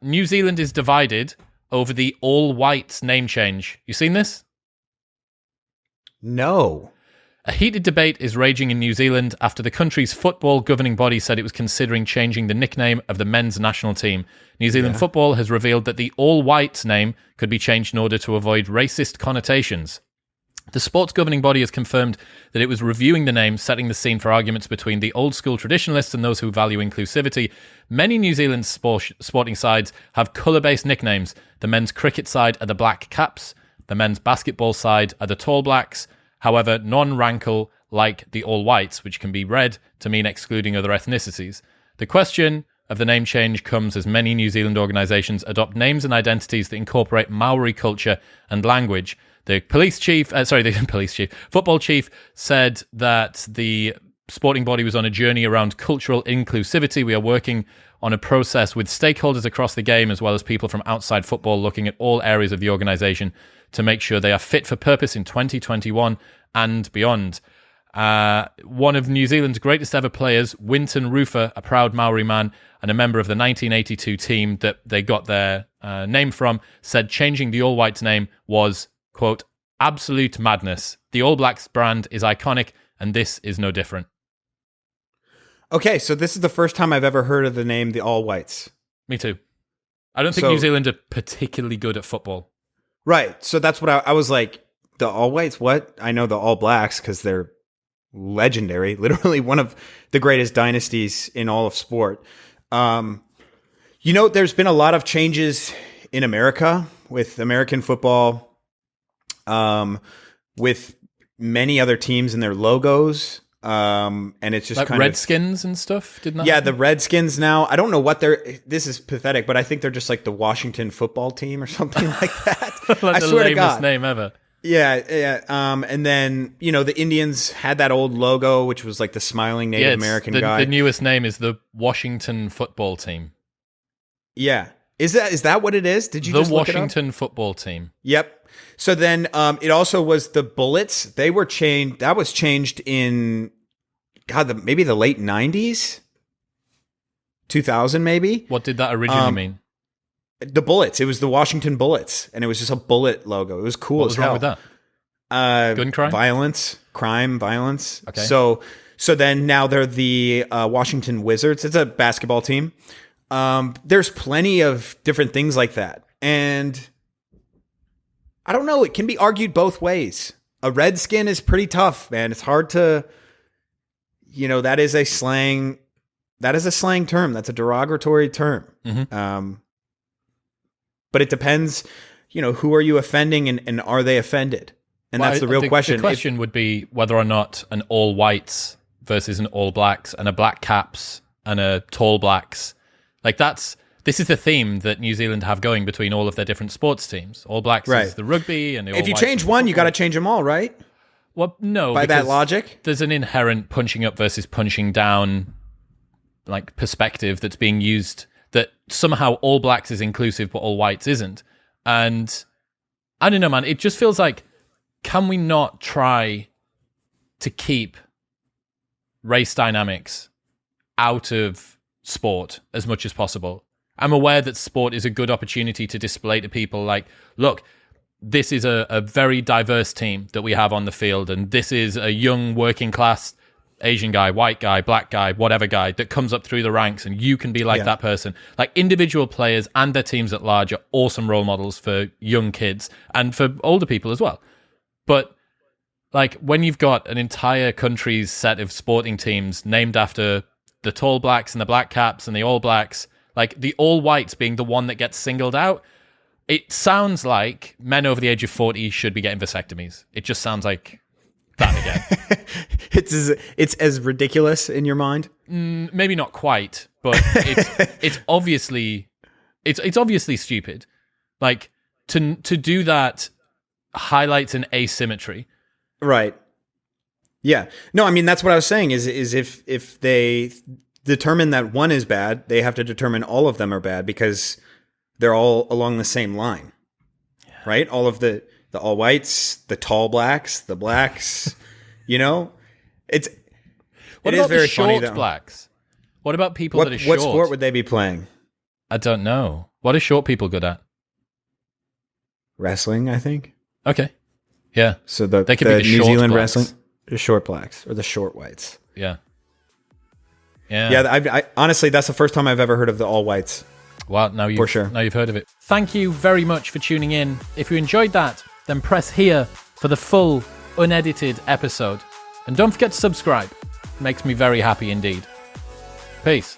New Zealand is divided over the All Whites name change. You seen this? No. A heated debate is raging in New Zealand after the country's football governing body said it was considering changing the nickname of the men's national team. New Zealand football has revealed that the All Whites name could be changed in order to avoid racist connotations. The sports governing body has confirmed that it was reviewing the name, setting the scene for arguments between the old-school traditionalists and those who value inclusivity. Many New Zealand sporting sides have colour-based nicknames. The men's cricket side are the Black Caps. The men's basketball side are the Tall Blacks. However, none rankle like the All Whites, which can be read to mean excluding other ethnicities. The question of the name change comes as many New Zealand organisations adopt names and identities that incorporate Maori culture and language. The football chief said that the sporting body was on a journey around cultural inclusivity. We are working on a process with stakeholders across the game as well as people from outside football, looking at all areas of the organisation to make sure they are fit for purpose in 2021 and beyond. One of New Zealand's greatest ever players, Winton Rufer, a proud Maori man and a member of the 1982 team that they got their name from, said changing the All Whites name was, quote, absolute madness. The All Blacks brand is iconic, and this is no different. Okay, so this is the first time I've ever heard of the name the All Whites. Me too. I don't think New Zealand are particularly good at football. Right, so that's what I was like, the All Whites, what? I know the All Blacks because they're legendary, literally one of the greatest dynasties in all of sport. There's been a lot of changes in America with American football, with many other teams and their logos. And it's just like kind Redskins and stuff, didn't that? Yeah, happen? the Redskins now. I don't know what this is pathetic, but I think they're just like the Washington football team or something like that. Like I the swear to lamest God. name ever. Yeah. And then, the Indians had that old logo, which was like the smiling Native American guy. The newest name is the Washington football team. Yeah. Is that what it is? Did you just look it up? The Washington football team. Yep. So then it also was the Bullets. They were changed. That was changed in, maybe the late 90s? 2000 maybe? What did that originally mean? The Bullets. It was the Washington Bullets, and it was just a bullet logo. It was cool as hell. What was wrong with that? Gun crime? Violence. Okay. So then now they're the Washington Wizards. It's a basketball team. There's plenty of different things like that. And I don't know. It can be argued both ways. A redskin is pretty tough, man. It's hard to, that is a slang term. That's a derogatory term. Mm-hmm. But it depends, who are you offending and are they offended? And that's the real question. The question would be whether or not an All Whites versus an All Blacks and a Black Caps and a Tall Blacks. This is the theme that New Zealand have going between all of their different sports teams. All Blacks is the rugby and the All If you Whites change one, you got to change them all, right? Well, no. By that logic? There's an inherent punching up versus punching down perspective that's being used that somehow All Blacks is inclusive, but All Whites isn't. And I don't know, man. It just feels like, can we not try to keep race dynamics out of sport as much as possible? I'm aware that sport is a good opportunity to display to people look, this is a very diverse team that we have on the field, and this is a young working class Asian guy, white guy, black guy, whatever guy that comes up through the ranks, and you can be like that person. Individual players and their teams at large are awesome role models for young kids and for older people as well. But when you've got an entire country's set of sporting teams named after the Tall Blacks and the Black Caps and the All Blacks, the All Whites being the one that gets singled out, it sounds like men over the age of 40 should be getting vasectomies. It just sounds like that again. It's as ridiculous in your mind? Maybe not quite, but it's obviously stupid. To do that highlights an asymmetry. Right. Yeah. No, I mean that's what I was saying is if they determine that one is bad, they have to determine all of them are bad because they're all along the same line. Yeah. Right? All of the All Whites, the Tall Blacks, the Blacks, It is very the short funny, though. Blacks? What about people that are short? What sport would they be playing? I don't know. What are short people good at? Wrestling, I think. Okay. Yeah. So They could be the New short Zealand blacks. wrestling, the short blacks or the short whites. Yeah. Yeah. Yeah, I honestly, that's the first time I've ever heard of the all whites. Well, now For sure. Now you've heard of it. Thank you very much for tuning in. If you enjoyed that, then press here for the full, unedited episode. And don't forget to subscribe. It makes me very happy indeed. Peace.